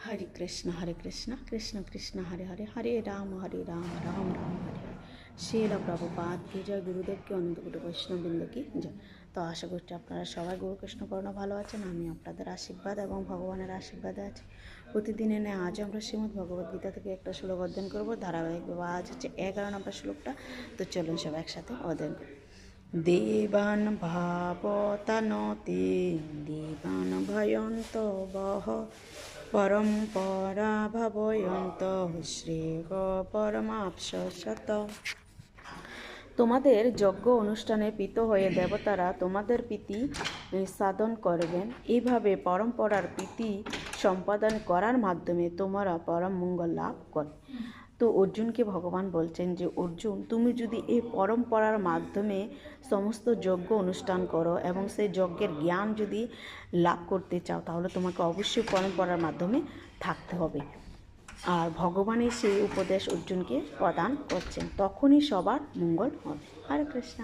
हरे कृष्ण कृष्ण कृष्ण हरे हरे हरे राम राम राम हरे हरे। শিল প্রভুপাদ কি জয়, গুরুদেবকে অনন্তকোটি বৈষ্ণববৃন্দ কি জয়। তো আশা করছি আপনারা সবাই গুরুকৃষ্ণ করুণা ভালো আছেন। আমি আপনাদের আশীর্বাদ এবং ভগবানের আশীর্বাদে আছি। প্রতিদিনে নেয় আজ আমরা শ্রীমদ্ ভগবদ্গীতা থেকে একটা শ্লোক অধ্যয়ন করবো ধারাবাহিকভাবে। আজ হচ্ছে 11 নম্বর শ্লোকটা। তো চলুন সবাই একসাথে অধ্যয়ন করি। দেবান ভাবতানতি দেবান ভয়ন্ত বহ পরম্পরা ভাবয়ন্ত শ্রেয় পরমাপ্সশত। তোমাদের যজ্ঞ অনুষ্ঠানে প্রীত হয়ে দেবতারা তোমাদের প্রীতি সাধন করবেন। এইভাবে পরম্পরার প্রীতি সম্পাদন করার মাধ্যমে তোমরা পরম মঙ্গল লাভ করে। তো অর্জুনকে ভগবান বলছেন যে অর্জুন, তুমি যদি এই পরম্পরার মাধ্যমে সমস্ত যজ্ঞ অনুষ্ঠান করো এবং সেই যজ্ঞের জ্ঞান যদি লাভ করতে চাও, তাহলে তোমাকে অবশ্যই পরম্পরার মাধ্যমে থাকতে হবে। আর ভগবানের সেই উপদেশ অর্জুনকে প্রদান করছেন, তখনই সবার মঙ্গল হবে। হরে কৃষ্ণ।